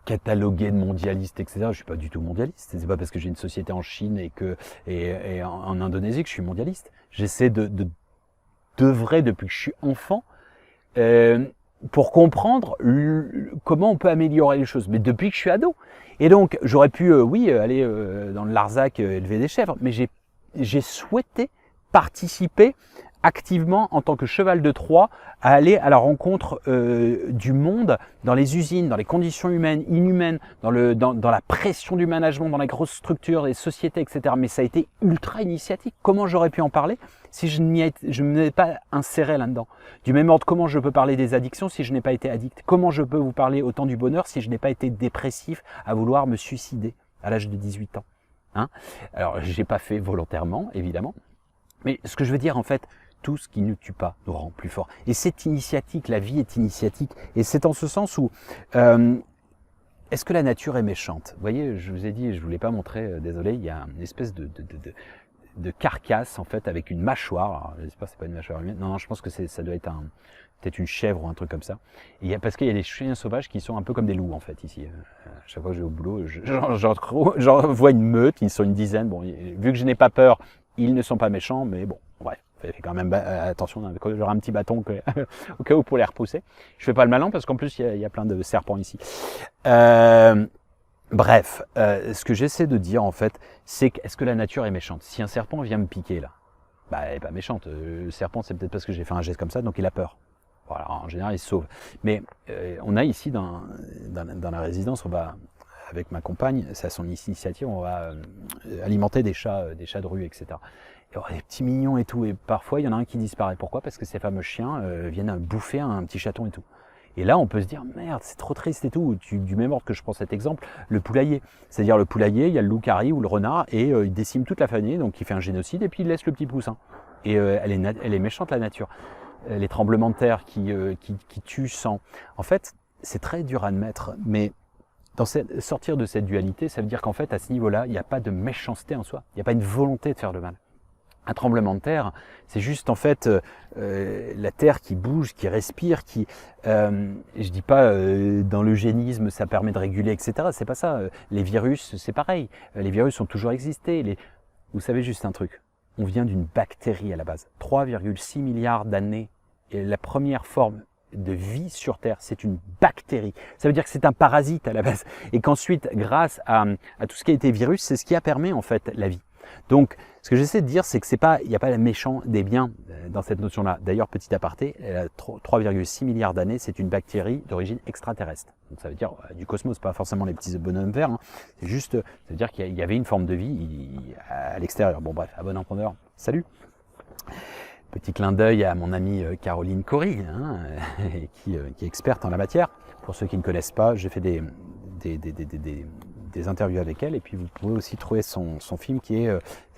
catalogué de mondialiste, etc. Je suis pas du tout mondialiste. C'est pas parce que j'ai une société en Chine et en Indonésie que je suis mondialiste. J'essaie d'œuvrer depuis que je suis enfant pour comprendre comment on peut améliorer les choses. Mais depuis que je suis ado. Et donc, j'aurais pu, aller dans le Larzac élever des chèvres, mais j'ai souhaité participer activement en tant que cheval de Troie à aller à la rencontre du monde, dans les usines, dans les conditions humaines, inhumaines, dans la pression du management, dans les grosses structures, les sociétés, etc. Mais ça a été ultra initiatique. Comment j'aurais pu en parler si je ne m'ai pas inséré là-dedans? Du même ordre, comment je peux parler des addictions si je n'ai pas été addict? Comment je peux vous parler autant du bonheur si je n'ai pas été dépressif à vouloir me suicider à l'âge de 18 ans? Alors, j'ai pas fait volontairement, évidemment. Mais ce que je veux dire, en fait, tout ce qui ne tue pas nous rend plus forts. Et c'est initiatique, la vie est initiatique. Et c'est en ce sens où, est-ce que la nature est méchante? Vous voyez, je vous ai dit, je ne vous l'ai pas montré, désolé, il y a une espèce de carcasse en fait avec une mâchoire. Alors, j'espère que c'est pas une mâchoire humaine. Non, je pense que ça doit être peut-être une chèvre ou un truc comme ça. Et parce qu'il y a des chiens sauvages qui sont un peu comme des loups en fait ici. Chaque fois que je vais au boulot, j'en vois une meute, ils sont une dizaine. Bon, vu que je n'ai pas peur, ils ne sont pas méchants, mais bon, bref. Fais quand même attention, j'aurai un petit bâton au cas où pour les repousser. Je fais pas le malin parce qu'en plus il y a plein de serpents ici. Bref, ce que j'essaie de dire en fait, c'est que est-ce que la nature est méchante? Si un serpent vient me piquer là, bah elle est pas méchante. Le serpent, c'est peut-être parce que j'ai fait un geste comme ça, donc il a peur. Voilà, en général il se sauve. Mais on a ici dans la résidence, on va avec ma compagne, c'est à son initiative, on va alimenter des chats de rue, etc. Et des petits mignons et tout, et parfois il y en a un qui disparaît. Pourquoi? Parce que ces fameux chiens viennent bouffer un petit chaton et tout. Et là, on peut se dire, merde, c'est trop triste et tout. Du même ordre que je prends cet exemple, le poulailler. C'est-à-dire le poulailler, il y a le loup qui arrive ou le renard, et il décime toute la famille, donc il fait un génocide, et puis il laisse le petit poussin. Et elle est méchante, la nature. Les tremblements de terre qui tuent sans... En fait, c'est très dur à admettre, mais sortir de cette dualité, ça veut dire qu'en fait, à ce niveau-là, il n'y a pas de méchanceté en soi. Il n'y a pas une volonté de faire le mal. Un tremblement de terre, c'est juste en fait la terre qui bouge, qui respire, je dis pas dans l'eugénisme ça permet de réguler, etc. C'est pas ça. Les virus, c'est pareil. Les virus ont toujours existé. Vous savez juste un truc. On vient d'une bactérie à la base. 3,6 milliards d'années. Et la première forme de vie sur Terre, c'est une bactérie. Ça veut dire que c'est un parasite à la base. Et qu'ensuite, grâce à tout ce qui a été virus, c'est ce qui a permis en fait la vie. Donc, ce que j'essaie de dire, c'est que il n'y a pas le méchant des biens dans cette notion-là. D'ailleurs, petit aparté, 3,6 milliards d'années, c'est une bactérie d'origine extraterrestre. Donc, ça veut dire du cosmos, pas forcément les petits bonhommes verts. Hein. C'est juste, ça veut dire qu'il y avait une forme de vie à l'extérieur. Bon, bref, à bon entendeur, salut. Petit clin d'œil à mon amie Caroline Cory, hein, qui est experte en la matière. Pour ceux qui ne connaissent pas, j'ai fait des interviews avec elle, et puis vous pouvez aussi trouver son film qui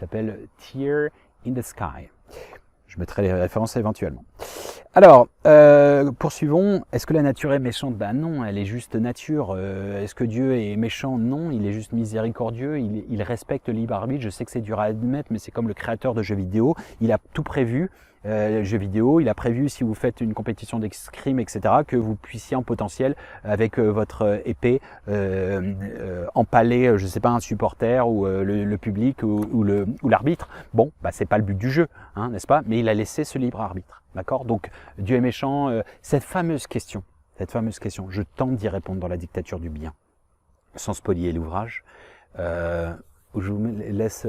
s'appelle Tear in the Sky. Je mettrai les références éventuellement. Alors, poursuivons. Est-ce que la nature est méchante? Ben non, elle est juste nature. Est-ce que Dieu est méchant? Non, il est juste miséricordieux. Il respecte le libre arbitre. Je sais que c'est dur à admettre, mais c'est comme le créateur de jeux vidéo. Il a tout prévu. Jeux vidéo, il a prévu si vous faites une compétition d'escrime, etc., que vous puissiez en potentiel, avec votre épée, empaler, je sais pas, un supporter ou le public ou l'arbitre. Bon, bah c'est pas le but du jeu, hein, n'est-ce pas? Mais il a laissé ce libre arbitre, d'accord? Donc Dieu est méchant. Cette fameuse question, je tente d'y répondre dans La dictature du bien, sans spolier l'ouvrage, où je vous laisse.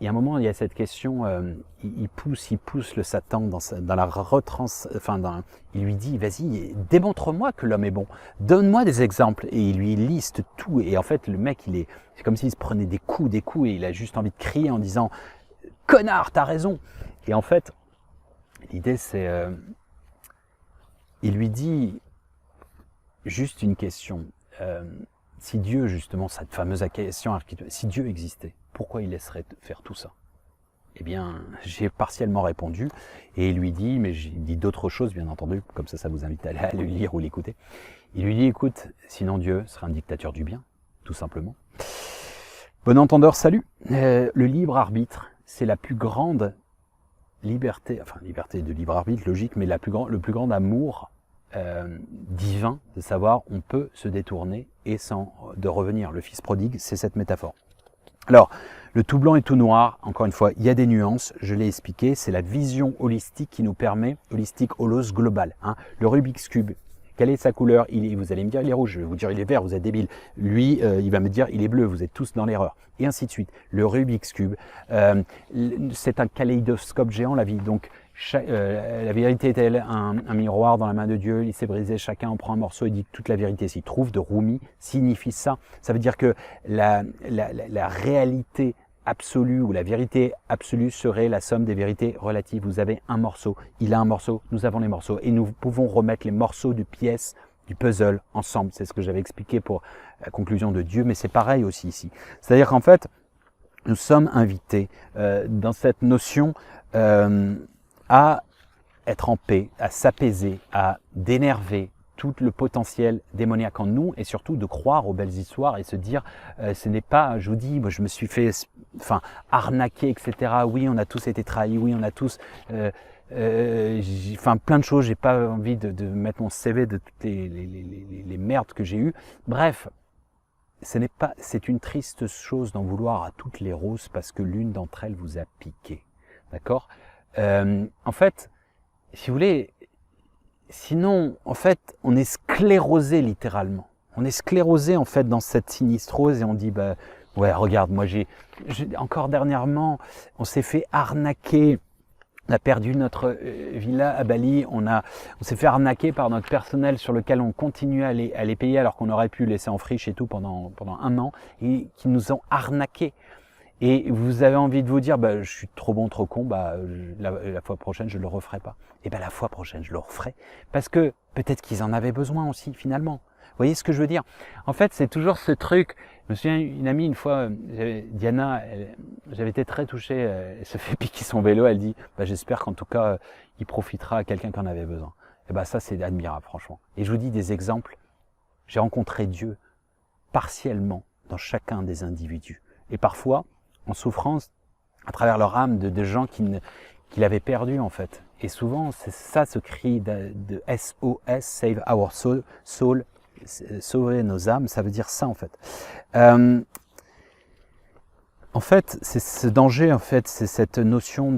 Il y a un moment, il y a cette question, il pousse le Satan dans la il lui dit, vas-y, démontre-moi que l'homme est bon, donne-moi des exemples, et il lui liste tout, et en fait, le mec, c'est comme s'il se prenait des coups, et il a juste envie de crier en disant, connard, t'as raison. Et en fait, l'idée, c'est, il lui dit juste une question, si Dieu, justement, cette fameuse question, si Dieu existait, pourquoi il laisserait faire tout ça? Eh bien, j'ai partiellement répondu, et il lui dit, mais j'ai dit d'autres choses, bien entendu, comme ça vous invite à aller le lire ou l'écouter. Il lui dit, écoute, sinon Dieu serait une dictature du bien, tout simplement. Bon entendeur, salut. Le libre arbitre, c'est la plus grande liberté, liberté de libre arbitre, logique, mais le plus grand amour divin, de savoir on peut se détourner et de revenir. Le fils prodigue, c'est cette métaphore. Alors, le tout blanc et tout noir, encore une fois, il y a des nuances, je l'ai expliqué, c'est la vision holistique qui nous permet, holistique, holos, global. Hein. Le Rubik's Cube, quelle est sa couleur? Vous allez me dire il est rouge, je vais vous dire il est vert, vous êtes débile. Lui, il va me dire il est bleu, vous êtes tous dans l'erreur. Et ainsi de suite. Le Rubik's Cube, c'est un kaléidoscope géant, la vie. Donc, la vérité est-elle un miroir dans la main de Dieu? Il s'est brisé, chacun en prend un morceau et dit que toute la vérité s'y trouve, de Rumi, signifie ça. Ça veut dire que la réalité absolue ou la vérité absolue serait la somme des vérités relatives. Vous avez un morceau, il a un morceau, nous avons les morceaux et nous pouvons remettre les morceaux de pièces du puzzle ensemble. C'est ce que j'avais expliqué pour la conclusion de Dieu, mais c'est pareil aussi ici. C'est-à-dire qu'en fait, nous sommes invités dans cette notion à être en paix, à s'apaiser, à d'énerver, tout le potentiel démoniaque en nous et surtout de croire aux belles histoires et se dire ce n'est pas, je vous dis, moi je me suis fait arnaquer, etc. Oui, on a tous été trahis, oui, on a tous plein de choses, j'ai pas envie de mettre mon CV de toutes les merdes que j'ai eues. Bref, c'est une triste chose d'en vouloir à toutes les roses parce que l'une d'entre elles vous a piqué. D'accord? En fait, si vous voulez, sinon, en fait, on est sclérosé littéralement. On est sclérosé en fait dans cette sinistrose et on dit bah ouais, regarde, moi j'ai encore dernièrement, on s'est fait arnaquer. On a perdu notre villa à Bali, on s'est fait arnaquer par notre personnel sur lequel on continue à les payer alors qu'on aurait pu laisser en friche et tout pendant un an et qui nous ont arnaqués. Et vous avez envie de vous dire, bah, je suis trop bon, trop con, bah, la fois prochaine, je le referai pas. Et ben, la fois prochaine, je le referai. Parce que peut-être qu'ils en avaient besoin aussi, finalement. Vous voyez ce que je veux dire? En fait, c'est toujours ce truc. Je me souviens, une amie, une fois, Diana, j'avais été très touché, elle se fait piquer son vélo, elle dit, bah, j'espère qu'en tout cas, il profitera à quelqu'un qui en avait besoin. Et ben, ça, c'est admirable, franchement. Et je vous dis des exemples. J'ai rencontré Dieu partiellement dans chacun des individus. Et parfois, en souffrance, à travers leur âme, de gens qu'il avait perdu en fait. Et souvent, c'est ça ce cri de SOS, Save Our Soul, sauver nos âmes, ça veut dire ça en fait. En fait, c'est ce danger, en fait, c'est cette notion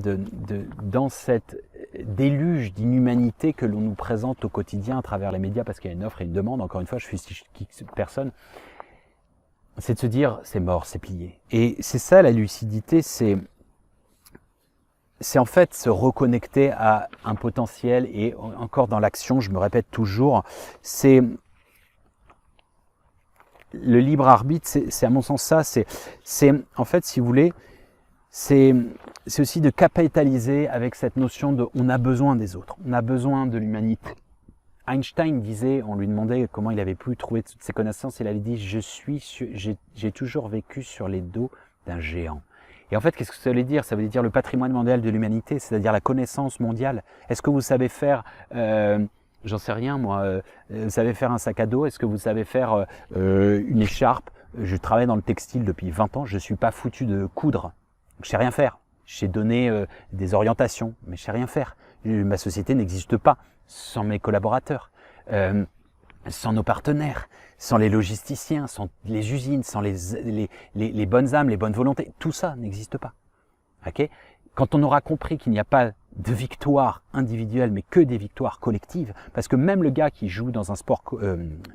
dans cette déluge d'inhumanité que l'on nous présente au quotidien à travers les médias, parce qu'il y a une offre et une demande, encore une fois, je suis personne. C'est de se dire, c'est mort, c'est plié. Et c'est ça la lucidité, c'est en fait se reconnecter à un potentiel et encore dans l'action, je me répète toujours, c'est le libre arbitre, c'est à mon sens ça, c'est en fait, si vous voulez, c'est aussi de capitaliser avec cette notion de on a besoin des autres, on a besoin de l'humanité. Einstein disait, on lui demandait comment il avait pu trouver toutes ces connaissances, il avait dit j'ai toujours vécu sur les dos d'un géant. Et en fait, qu'est-ce que ça veut dire? Ça veut dire le patrimoine mondial de l'humanité, c'est-à-dire la connaissance mondiale. Est-ce que vous savez faire, j'en sais rien moi, vous savez faire un sac à dos? Est-ce que vous savez faire une écharpe? Je travaille dans le textile depuis 20 ans, je suis pas foutu de coudre, je sais rien faire. J'ai donné des orientations, mais je sais rien faire. Ma société n'existe pas sans mes collaborateurs, sans nos partenaires, sans les logisticiens, sans les usines, sans les bonnes âmes, les bonnes volontés. Tout ça n'existe pas. Okay? Quand on aura compris qu'il n'y a pas de victoire individuelle, mais que des victoires collectives, parce que même le gars qui joue dans un sport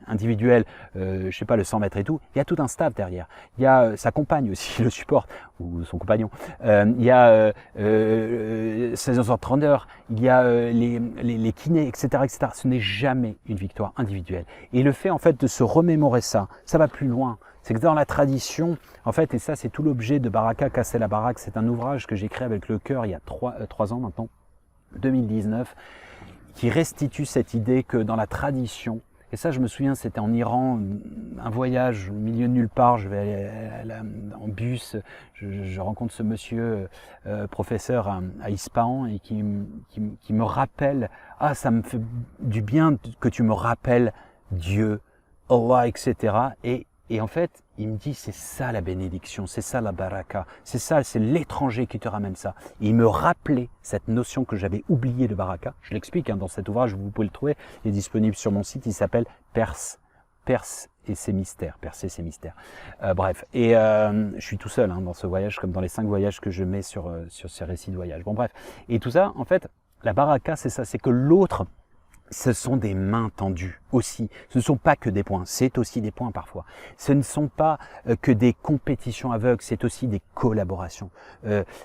individuel, je sais pas, le 100 mètres et tout, il y a tout un staff derrière. Il y a sa compagne aussi, le support, ou son compagnon. Il y a ses entraîneurs, il y a les kinés, etc., etc. Ce n'est jamais une victoire individuelle. Et le fait, en fait, de se remémorer ça, ça va plus loin. C'est que dans la tradition, en fait, et ça c'est tout l'objet de Baraka, Casser la baraque, c'est un ouvrage que j'ai créé avec le cœur il y a 3 ans maintenant, 2019, qui restitue cette idée que dans la tradition, et ça je me souviens, c'était en Iran, un voyage au milieu de nulle part, je vais aller en bus, je rencontre ce monsieur professeur à Ispahan et qui me rappelle, ah ça me fait du bien que tu me rappelles Dieu, Allah, etc. Et en fait, il me dit, c'est ça la bénédiction, c'est ça la baraka, c'est ça, c'est l'étranger qui te ramène ça. Et il me rappelait cette notion que j'avais oubliée de baraka. Je l'explique dans cet ouvrage, vous pouvez le trouver, il est disponible sur mon site, il s'appelle Perse et ses mystères, Percer ses mystères. Bref, et je suis tout seul dans ce voyage, comme dans les 5 voyages que je mets sur ces récits de voyage. Bon bref, et tout ça, en fait, la baraka, c'est ça, c'est que l'autre, ce sont des mains tendues aussi. Ce ne sont pas que des points, c'est aussi des points parfois. Ce ne sont pas que des compétitions aveugles, c'est aussi des collaborations.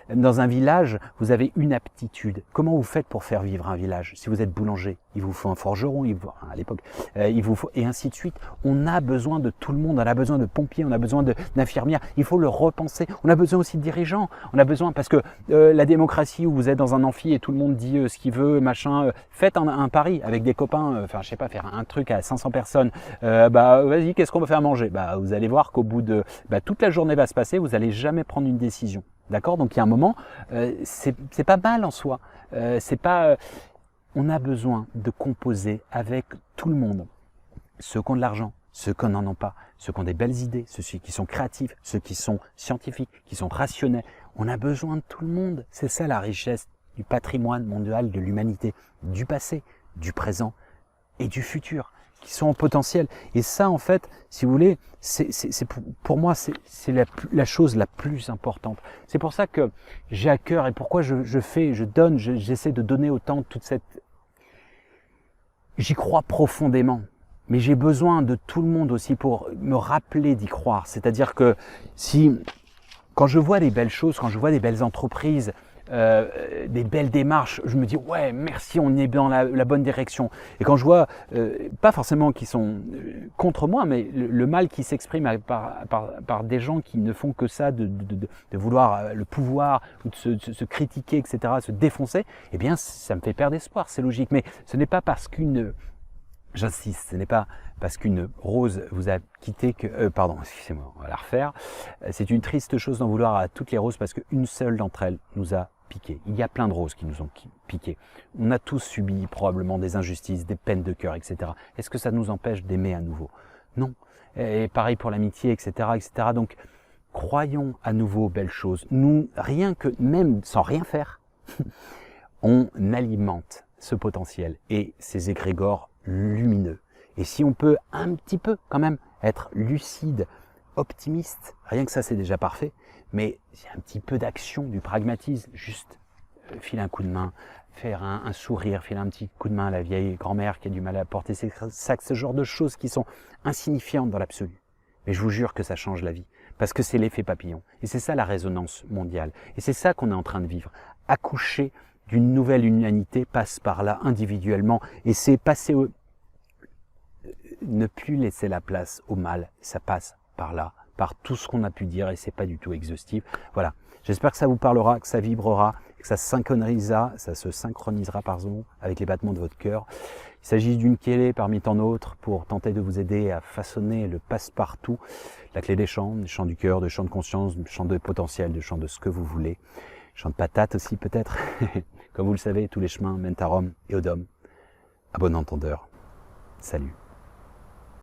Dans un village, vous avez une aptitude. Comment vous faites pour faire vivre un village? Si vous êtes boulanger, il vous faut un forgeron, à l'époque, il vous faut, et ainsi de suite. On a besoin de tout le monde, on a besoin de pompiers, on a besoin d'infirmières, il faut le repenser. On a besoin aussi de dirigeants, on a besoin, parce que la démocratie où vous êtes dans un amphi et tout le monde dit ce qu'il veut, machin, faites un pari avec des copains, enfin je sais pas, faire un truc à 500 personnes, vas-y, qu'est-ce qu'on va faire manger? Vous allez voir qu'au bout de, toute la journée va se passer, vous allez jamais prendre une décision. D'accord? Donc il y a un moment, c'est pas mal en soi. C'est pas, on a besoin de composer avec tout le monde. Ceux qui ont de l'argent, ceux qui n'en ont pas, ceux qui ont des belles idées, ceux qui sont créatifs, ceux qui sont scientifiques, qui sont rationnels. On a besoin de tout le monde. C'est ça la richesse du patrimoine mondial de l'humanité, du passé, du présent et du futur, qui sont en potentiel. Et ça, en fait, si vous voulez, pour moi, c'est la chose la plus importante. C'est pour ça que j'ai à cœur et pourquoi je donne, j'essaie de donner autant toute cette... J'y crois profondément, mais j'ai besoin de tout le monde aussi pour me rappeler d'y croire. C'est-à-dire que quand je vois des belles choses, quand je vois des belles entreprises, des belles démarches, je me dis ouais merci, on est dans la bonne direction. Et quand je vois pas forcément qui sont contre moi, mais le mal qui s'exprime par des gens qui ne font que ça, de vouloir le pouvoir ou de se critiquer, etc., se défoncer, eh bien ça me fait perdre espoir, c'est logique. Mais ce n'est pas parce j'insiste, ce n'est pas parce qu'une rose vous a quitté que... pardon, excusez-moi, on va la refaire. C'est une triste chose d'en vouloir à toutes les roses parce qu'une seule d'entre elles nous a piqué. Il y a plein de roses qui nous ont piqué. On a tous subi probablement des injustices, des peines de cœur, etc. Est-ce que ça nous empêche d'aimer à nouveau? Non. Et pareil pour l'amitié, etc., etc. Donc, croyons à nouveau aux belles choses. Nous, rien que, même sans rien faire, on alimente ce potentiel et ces égrégores lumineux. Et si on peut un petit peu quand même être lucide, optimiste, rien que ça c'est déjà parfait, mais il y a un petit peu d'action, du pragmatisme, juste filer un coup de main, faire un sourire, filer un petit coup de main à la vieille grand-mère qui a du mal à porter ses sacs, ce genre de choses qui sont insignifiantes dans l'absolu. Mais je vous jure que ça change la vie, parce que c'est l'effet papillon. Et c'est ça la résonance mondiale. Et c'est ça qu'on est en train de vivre. Accoucher d'une nouvelle humanité passe par là individuellement, et c'est passer ne plus laisser la place au mal, ça passe par là, par tout ce qu'on a pu dire, et c'est pas du tout exhaustif. Voilà, j'espère que ça vous parlera, que ça vibrera, que ça se synchronisera avec les battements de votre cœur. Il s'agit d'une clé parmi tant d'autres pour tenter de vous aider à façonner le passe-partout, la clé des champs du cœur, des champs de conscience, des champs de potentiel, des champs de ce que vous voulez, champs de patates aussi peut-être. Comme vous le savez, tous les chemins mènent à Rome et au Dôme. À bon entendeur. Salut.